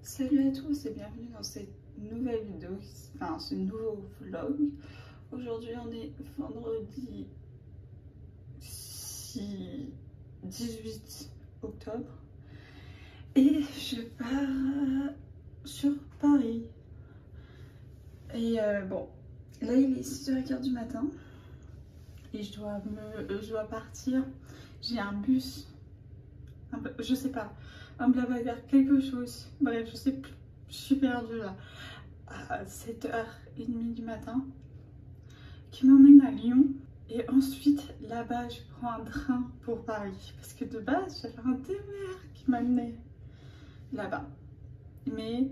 Salut à tous et bienvenue dans cette nouvelle vidéo, enfin ce nouveau vlog. Aujourd'hui on est vendredi 18 octobre et je pars sur Paris. Et bon, là il est 6h15 du matin et je dois partir. J'ai un bus, je sais pas, un Blablacar quelque chose, bref je sais plus, je suis perdue là, à 7h30 du matin, qui m'emmène à Lyon. Et ensuite là-bas je prends un train pour Paris, parce que de base j'avais un TER qui m'amenait là-bas, mais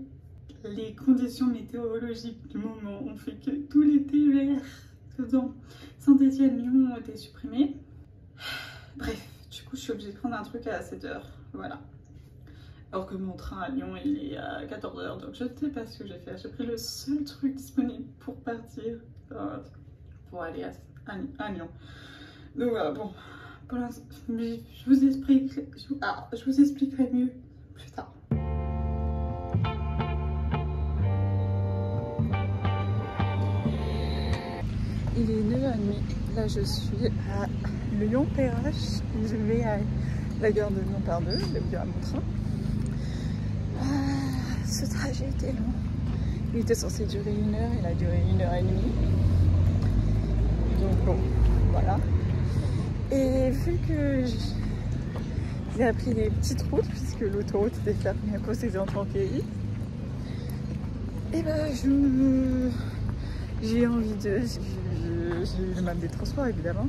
les conditions météorologiques du moment ont fait que tous les TER faisant Saint-Étienne-Lyon ont été supprimés. Bref, du coup je suis obligée de prendre un truc à 7h, voilà. Alors que mon train à Lyon il est à 14h, donc je ne sais pas ce que j'ai fait. J'ai pris le seul truc disponible pour partir, pour aller à Lyon. Donc voilà, bon, pour l'instant, je vous expliquerai mieux plus tard. Il est 9h30, là je suis à Lyon-Perrache, je vais à la gare de Lyon-Perdue, là où il y a mon train. Ce trajet était long, il était censé durer 1h, il a duré 1h30. Donc bon, voilà. Et vu que j'ai appris des petites routes, puisque l'autoroute était fermée à cause des intempéries, et ben j'ai envie j'ai le mal des transports évidemment.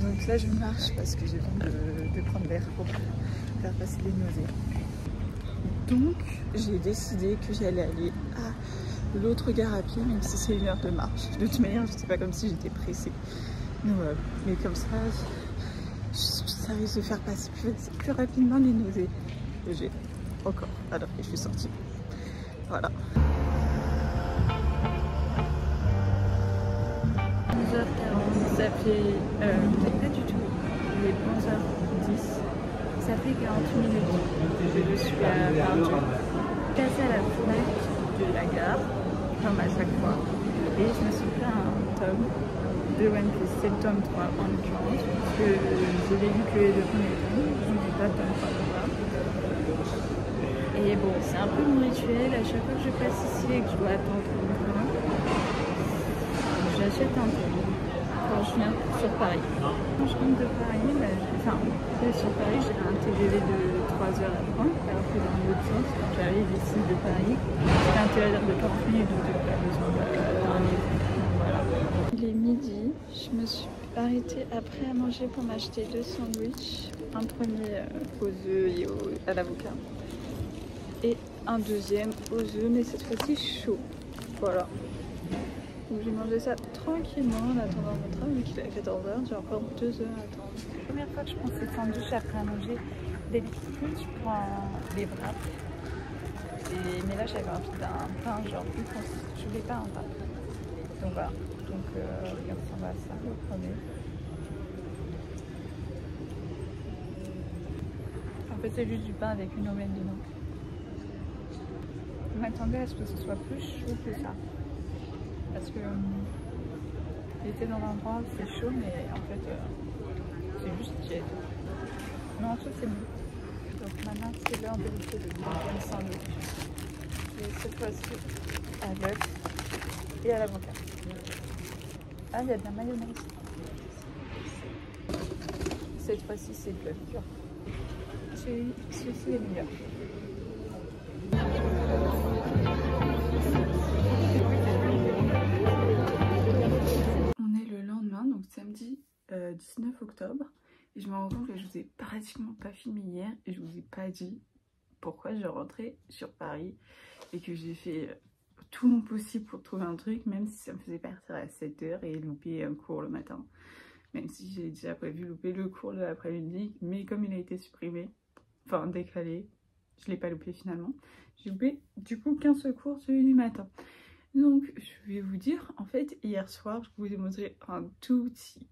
Donc là je marche parce que j'ai besoin de prendre l'air pour faire passer les nausées. Donc j'ai décidé que j'allais aller à l'autre gare à pied, même si c'est 1 heure de marche. De toute manière, je sais pas, comme si j'étais pressée. Donc, mais comme ça risque de faire passer plus rapidement les nausées que j'ai encore alors que je suis sortie. Voilà. 11h40, ça fait pas du tout, il est 11h10, ça fait 40 minutes. Je suis passée à la fenêtre de la gare, comme à chaque fois, et je me suis fait un tome de One Piece. C'est le tome 3 en l'occurrence, parce que j'avais lu que les 2 premiers tomes, je ne dis pas le tome 3 de là. Et bon, c'est un peu mon rituel, à chaque fois que je passe ici et que je dois attendre longtemps, j'achète un tome quand je viens sur Paris. Quand je rentre de Paris, sur Paris, j'ai un TGV de 3 heures à prendre, alors que dans l'autre sens, quand j'arrive ici de Paris, j'ai un TGV de 40 minutes, donc j'ai pas besoin d'un livre. Voilà. Il est midi, je me suis arrêtée après à manger pour m'acheter 2 sandwichs. Un premier aux œufs et à l'avocat, et un deuxième aux œufs, mais cette fois-ci chaud. Voilà. Donc j'ai mangé ça tranquillement en attendant mon train, vu qu'il est à 14h, j'ai encore 2 heures à attendre. La première fois que je prends ces sandwichs après à manger, d'habitude je prends des wraps. Mais là j'avais envie d'un pain genre plus concis, je voulais pas un pain. Donc voilà, donc il ressemble à ça le premier. En fait c'est juste du pain avec une omelette dedans. Je m'attendais à ce que ce soit plus chaud que ça. Parce que j'étais dans l'endroit où c'est chaud, mais en fait c'est juste tiède. Mais en fait c'est bon. Donc maintenant c'est l'heure de goûter le deuxième sandwich. Et cette fois-ci à l'œuf et à l'avocat. Ah, il y a de la mayonnaise. Cette fois-ci c'est de l'œuf dur. Ceci est meilleur. Samedi 19 octobre et je me rends compte que je vous ai pratiquement pas filmé hier et je vous ai pas dit pourquoi je rentrais sur Paris et que j'ai fait tout mon possible pour trouver un truc, même si ça me faisait partir à 7h et louper un cours le matin, même si j'ai déjà prévu louper le cours de l'après-midi, mais comme il a été supprimé, enfin décalé, je l'ai pas loupé finalement. J'ai loupé du coup qu'un seul cours, celui du matin. Donc je vais vous dire, en fait hier soir je vous ai montré un tout petit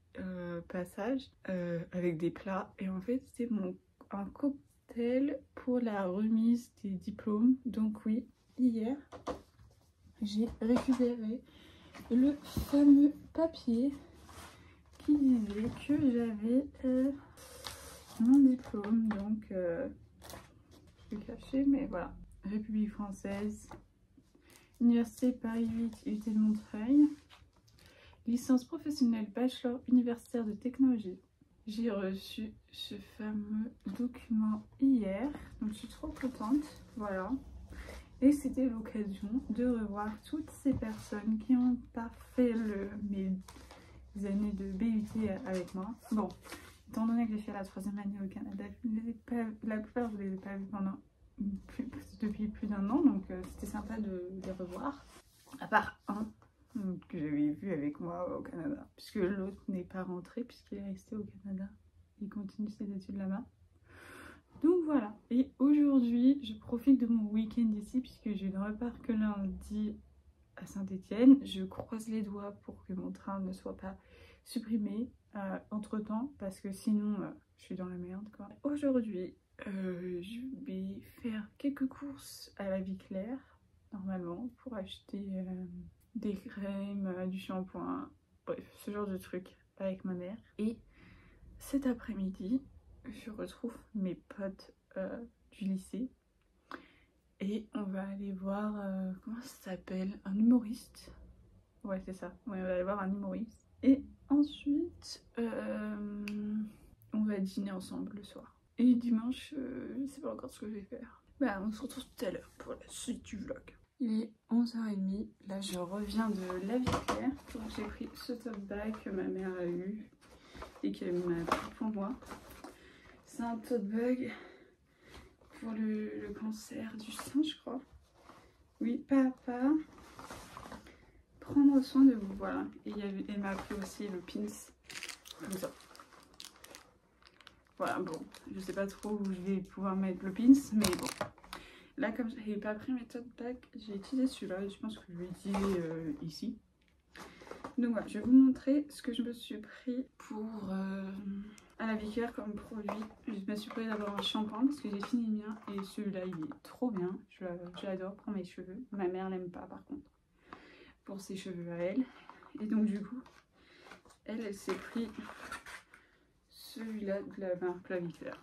passage avec des plats, et en fait c'était un cocktail m'appelle pour la remise des diplômes. Donc oui, hier, j'ai récupéré le fameux papier qui disait que j'avais mon diplôme. Donc, je vais cacher, mais voilà. République française, Université Paris 8, UT de Montreuil. Licence professionnelle bachelor universitaire de technologie. J'ai reçu ce fameux document hier, donc je suis trop contente, voilà. Et c'était l'occasion de revoir toutes ces personnes qui n'ont pas fait mes années de BUT avec moi. Bon, étant donné que j'ai fait la 3e année au Canada, la plupart je ne les ai pas vus depuis plus d'1 an, donc c'était sympa de les revoir. À part un que j'avais vu avec moi au Canada, puisque l'autre n'est pas rentré puisqu'il est resté au Canada. Il continue ses études là-bas. Donc voilà. Et aujourd'hui, je profite de mon week-end ici puisque je ne repars que lundi à Saint-Étienne. Je croise les doigts pour que mon train ne soit pas supprimé entre temps parce que sinon je suis dans la merde quoi. Aujourd'hui, je vais faire quelques courses à la Vie Claire normalement pour acheter des crèmes, du shampoing, bref, ce genre de trucs avec ma mère. Et cet après-midi, je retrouve mes potes du lycée et on va aller voir, comment ça s'appelle, un humoriste. Ouais, c'est ça, ouais, on va aller voir un humoriste. Et ensuite, on va dîner ensemble le soir. Et dimanche, je sais pas encore ce que je vais faire. Bah, on se retrouve tout à l'heure pour la suite du vlog. Il est 11h30, là je reviens de la Vie Claire, donc j'ai pris ce tote bag que ma mère a eu et qu'elle m'a pris pour moi. C'est un tote bag pour le cancer du sein je crois. Oui, papa, prendre soin de vous, voilà. Et elle m'a pris aussi le pins, comme ça. Voilà, bon, je sais pas trop où je vais pouvoir mettre le pins, mais bon. Là, comme je n'avais pas pris mes tote bags, j'ai utilisé celui-là et je pense que je vais l'utiliser ici. Donc voilà, je vais vous montrer ce que je me suis pris pour à la Vie Claire comme produit. Je me suis pris d'abord un shampoing parce que j'ai fini le mien et celui-là il est trop bien. Je l'adore pour mes cheveux. Ma mère l'aime pas par contre pour ses cheveux à elle. Et donc du coup, elle s'est pris celui-là de la marque La Vie Claire.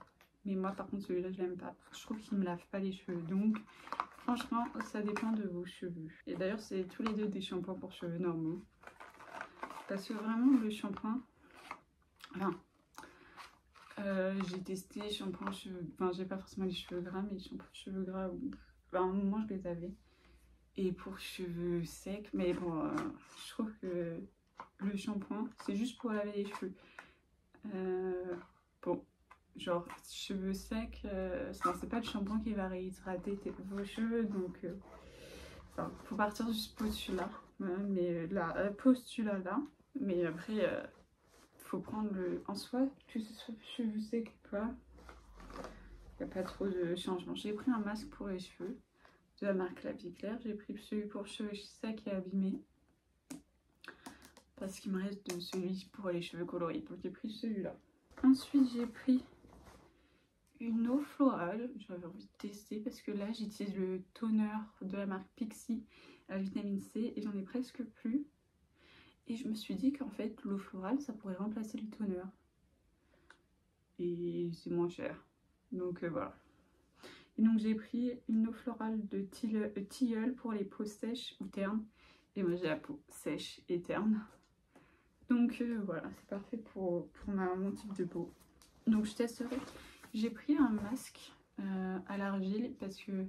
Mais moi par contre celui-là je l'aime pas. Je trouve qu'il me lave pas les cheveux. Donc franchement ça dépend de vos cheveux. Et d'ailleurs c'est tous les deux des shampoings pour cheveux normaux. Parce que vraiment le shampoing, enfin j'ai testé shampoing cheveux, enfin j'ai pas forcément les cheveux gras mais shampoing cheveux gras, à un moment je les avais. Et pour cheveux secs, mais bon je trouve que le shampoing c'est juste pour laver les cheveux. Bon, genre cheveux secs, c'est pas le shampoing qui va réhydrater vos cheveux, donc enfin, faut partir du postulat, mais la postulat là, mais après faut prendre en soi, que ce soit cheveux secs ou pas, il n'y a pas trop de changement. J'ai pris un masque pour les cheveux de la marque La Vie Claire, j'ai pris celui pour cheveux secs et abîmés parce qu'il me reste de celui pour les cheveux colorés, donc j'ai pris celui-là. Ensuite j'ai pris une eau florale, j'avais envie de tester parce que là j'utilise le toner de la marque Pixi à vitamine C et j'en ai presque plus. Et je me suis dit qu'en fait l'eau florale ça pourrait remplacer le toner. Et c'est moins cher. Donc voilà. Et donc j'ai pris une eau florale de tilleul pour les peaux sèches ou ternes. Et moi j'ai la peau sèche et terne. Donc voilà, c'est parfait pour mon type de peau. Donc je testerai. J'ai pris un masque à l'argile parce que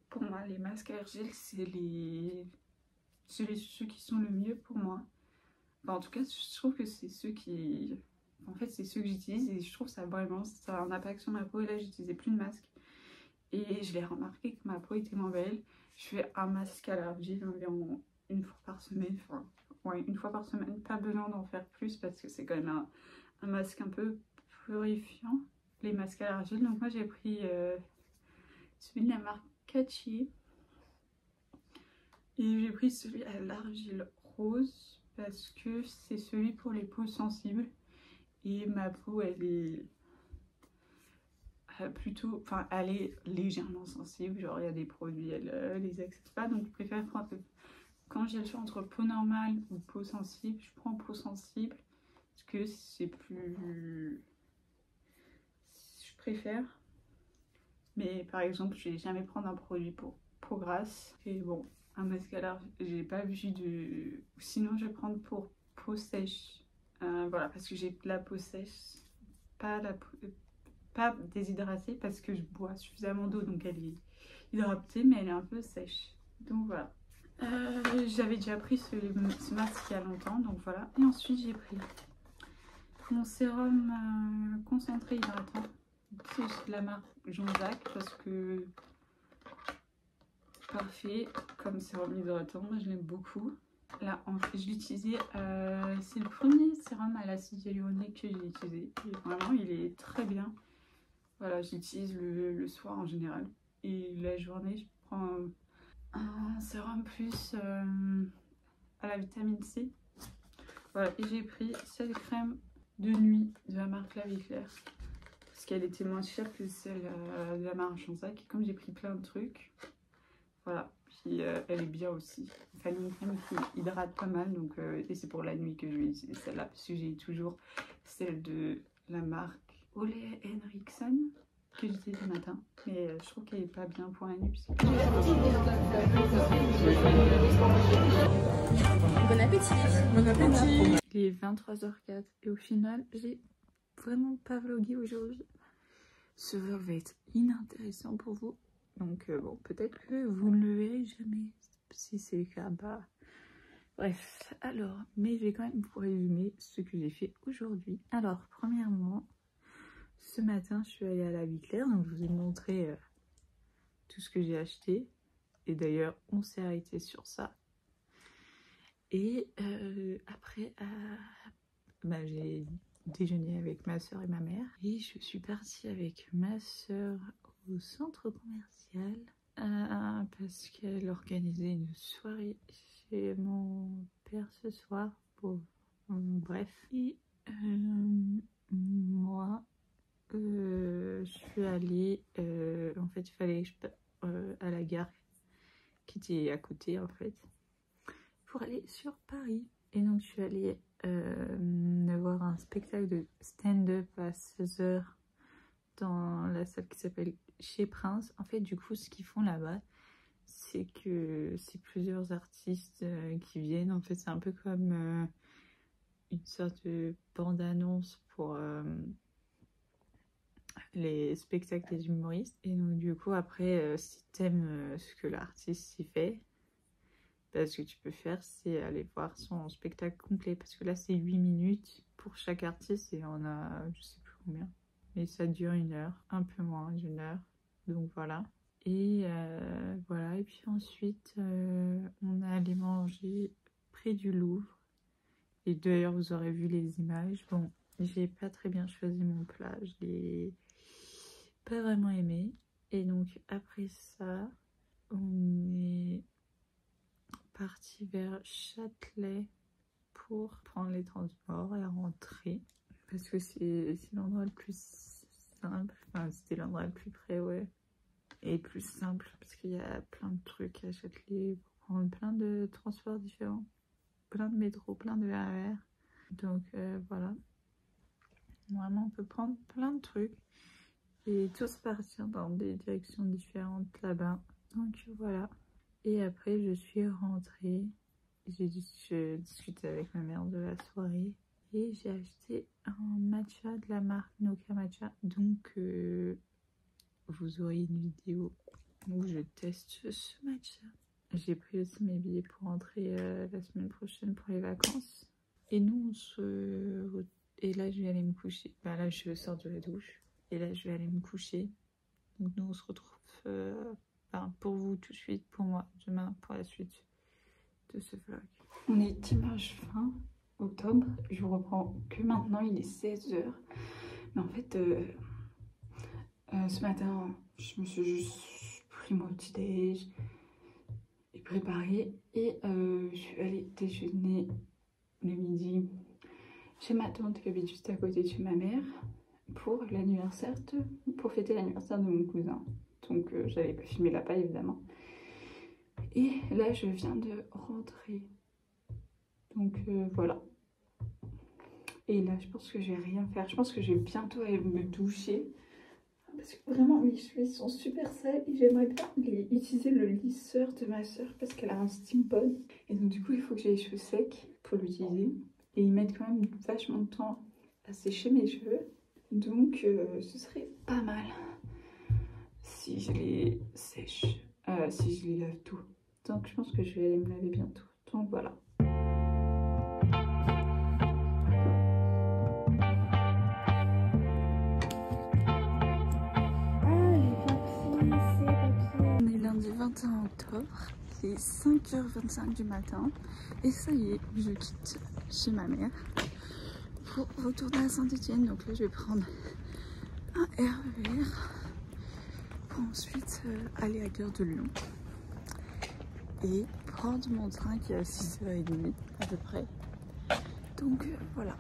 pour moi les masques à argile c'est ceux qui sont le mieux pour moi. Enfin, en tout cas je trouve que c'est ceux qui... En fait c'est ceux que j'utilise et je trouve ça vraiment ça a un impact sur ma peau. Et là j'utilisais plus de masque et je l'ai remarqué que ma peau était moins belle. Je fais un masque à l'argile environ une fois par semaine. Enfin ouais, une fois par semaine, pas besoin d'en faire plus parce que c'est quand même un masque un peu purifiant, les masques à l'argile. Donc moi j'ai pris celui de la marque Kachi et j'ai pris celui à l'argile rose parce que c'est celui pour les peaux sensibles et ma peau elle est plutôt, enfin elle est légèrement sensible, genre il y a des produits, elle les accepte pas, donc je préfère prendre, quand j'ai le choix entre peau normale ou peau sensible, je prends peau sensible, parce que c'est plus, je préfère, mais par exemple je vais jamais prendre un produit pour peau grasse, et bon, un mascara, j'ai pas vu de, sinon je vais prendre pour peau sèche, voilà, parce que j'ai la peau sèche, pas la peau, pas déshydratée parce que je bois suffisamment d'eau, donc elle est hydratée mais elle est un peu sèche, donc voilà. J'avais déjà pris ce masque il y a longtemps, donc voilà. Et ensuite j'ai pris mon sérum concentré hydratant, c'est de la marque Jonzac, parce que parfait comme sérum hydratant, moi je l'aime beaucoup. Là en fait je l'ai utilisé, c'est le premier sérum à l'acide hyaluronique que j'ai utilisé, et vraiment il est très bien. Voilà, j'utilise le soir en général. Et la journée, je prends un sérum plus à la vitamine C. Voilà, et j'ai pris cette crème de nuit de la marque La Vie Claire. Parce qu'elle était moins chère que celle de la marque Jonzac. Et comme j'ai pris plein de trucs, voilà. Puis elle est bien aussi. Enfin, une crème qui hydrate pas mal. Donc, et c'est pour la nuit que je vais utiliser celle-là. Parce que j'ai toujours celle de la marque Ole Henriksen que j'utilise le matin, mais je trouve qu'elle est pas bien pour la nuit. Puisque... Bon appétit. Bon appétit. Il est 23h04 et au final j'ai vraiment pas vlogué aujourd'hui. Ce vlog va être inintéressant pour vous, donc bon, peut-être que vous ne le verrez jamais. Si c'est le cas, bah bref. Alors, mais je vais quand même vous résumer ce que j'ai fait aujourd'hui. Alors, premièrement, ce matin, je suis allée à La Vie Claire, donc je vous ai montré tout ce que j'ai acheté. Et d'ailleurs, on s'est arrêté sur ça. Et après, bah, j'ai déjeuné avec ma soeur et ma mère. Et je suis partie avec ma soeur au centre commercial parce qu'elle organisait une soirée chez mon père ce soir. Pour, bref. Et moi... je suis allée, en fait il fallait que je à la gare qui était à côté en fait pour aller sur Paris, et donc je suis allée voir un spectacle de stand-up à 16h dans la salle qui s'appelle Chez Prince. En fait du coup ce qu'ils font là-bas, c'est que c'est plusieurs artistes qui viennent, en fait c'est un peu comme une sorte de bande-annonce pour les spectacles des humoristes. Et donc du coup après si t'aimes ce que l'artiste y fait, bah, ce que tu peux faire c'est aller voir son spectacle complet, parce que là c'est 8 minutes pour chaque artiste et on a je sais plus combien, mais ça dure 1 heure, un peu moins d'1 heure, donc voilà. Et voilà, et puis ensuite on est allé manger près du Louvre, et d'ailleurs vous aurez vu les images. Bon, j'ai pas très bien choisi mon plat, je l'ai pas vraiment aimé. Et donc après ça, on est parti vers Châtelet pour prendre les transports et rentrer, parce que c'est l'endroit le plus simple, enfin c'était l'endroit le plus près, ouais, et plus simple, parce qu'il y a plein de trucs à Châtelet pour prendre plein de transports différents, plein de métro, plein de RER, donc voilà, vraiment on peut prendre plein de trucs et tous partir dans des directions différentes là-bas, donc voilà. Et après je suis rentrée, j'ai discuté avec ma mère de la soirée et j'ai acheté un matcha de la marque Noka Matcha, donc vous aurez une vidéo où je teste ce matcha. J'ai pris aussi mes billets pour rentrer la semaine prochaine pour les vacances, et nous on se... et là je vais aller me coucher, bah là je sors de la douche et là je vais aller me coucher, donc nous on se retrouve enfin, pour vous tout de suite, pour moi demain pour la suite de ce vlog. On est dimanche 20 octobre, je vous reprends que maintenant, il est 16h, mais en fait ce matin je me suis juste pris mon petit déj et préparé, et je suis allée déjeuner le midi chez ma tante qui habite juste à côté de chez ma mère. pour l'anniversaire pour fêter l'anniversaire de mon cousin. Donc j'avais pas filmé là-bas évidemment. Et là je viens de rentrer. Donc voilà. Et là je pense que je vais rien faire. Je pense que je vais bientôt aller me doucher. Parce que vraiment mes cheveux sont super sales et j'aimerais bien utiliser le lisseur de ma soeur parce qu'elle a un steam pod. Et donc du coup il faut que j'ai les cheveux secs pour l'utiliser. Et ils mettent quand même vachement de temps à sécher mes cheveux. Donc ce serait pas mal si je les sèche, si je les lave tout. Donc je pense que je vais aller me laver bientôt. Donc voilà. On est lundi 21 octobre, il est 5h25 du matin et ça y est, je quitte chez ma mère pour retourner à Saint-Étienne. Donc là je vais prendre un RER pour ensuite aller à Gare de Lyon et prendre mon train qui est à 6h30 à peu près. Donc voilà.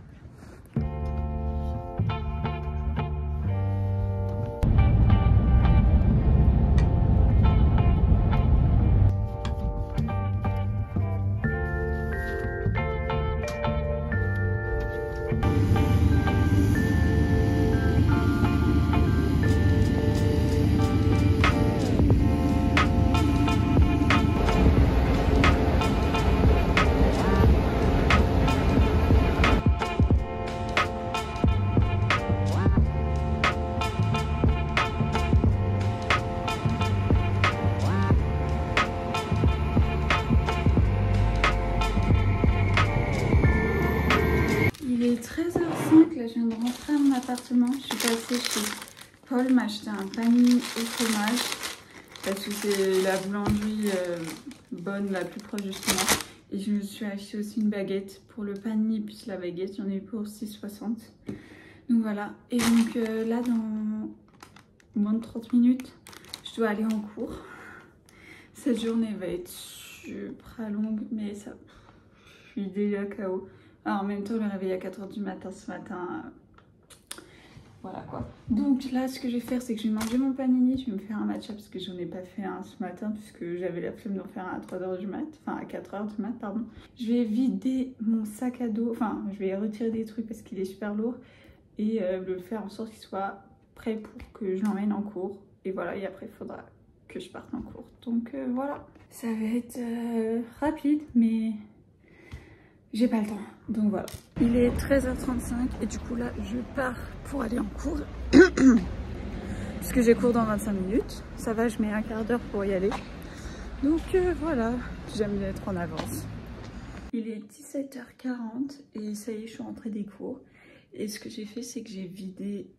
Il est 13h05, là je viens de rentrer à mon appartement. Je suis passée chez Paul m'acheter un panini au fromage parce que c'est la boulangerie bonne, la plus proche de chez moi. Et je me suis acheté aussi une baguette pour le panini plus la baguette, j'en ai eu pour 6,60. Donc voilà, et donc là dans moins de 30 minutes, je dois aller en cours. Cette journée va être super longue, mais ça, je suis déjà KO. Alors, en même temps, le réveil à 4h du matin ce matin, voilà quoi. Donc là, ce que je vais faire, c'est que je vais manger mon panini, je vais me faire un matcha parce que j'en ai pas fait un ce matin puisque j'avais la flemme d'en faire un à 3h du mat, enfin à 4h du mat, pardon. Je vais vider mon sac à dos, enfin je vais retirer des trucs parce qu'il est super lourd et le faire en sorte qu'il soit prêt pour que je l'emmène en cours. Et voilà, et après il faudra que je parte en cours. Donc voilà, ça va être rapide mais j'ai pas le temps. Donc voilà. Il est 13h35 et du coup là je pars pour aller en cours. Puisque j'ai cours dans 25 minutes. Ça va, je mets un quart d'heure pour y aller. Donc voilà, j'aime bien être en avance. Il est 17h40 et ça y est, je suis rentrée des cours. Et ce que j'ai fait, c'est que j'ai vidé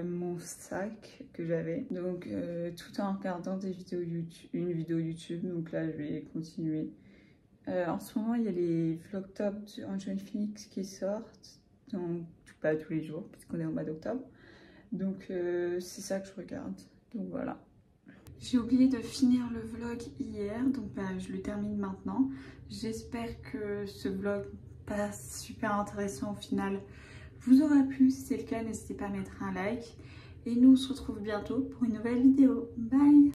mon sac que j'avais. Donc tout en regardant des vidéos YouTube, une vidéo YouTube. Donc là, je vais continuer. En ce moment, il y a les vlogs top Enjoy Phoenix qui sortent. Donc pas tous les jours, puisqu'on est au mois d'octobre. Donc c'est ça que je regarde. Donc voilà. J'ai oublié de finir le vlog hier, donc je le termine maintenant. J'espère que ce vlog pas super intéressant au final vous aura plu. Si c'est le cas, n'hésitez pas à mettre un like. Et nous on se retrouve bientôt pour une nouvelle vidéo. Bye!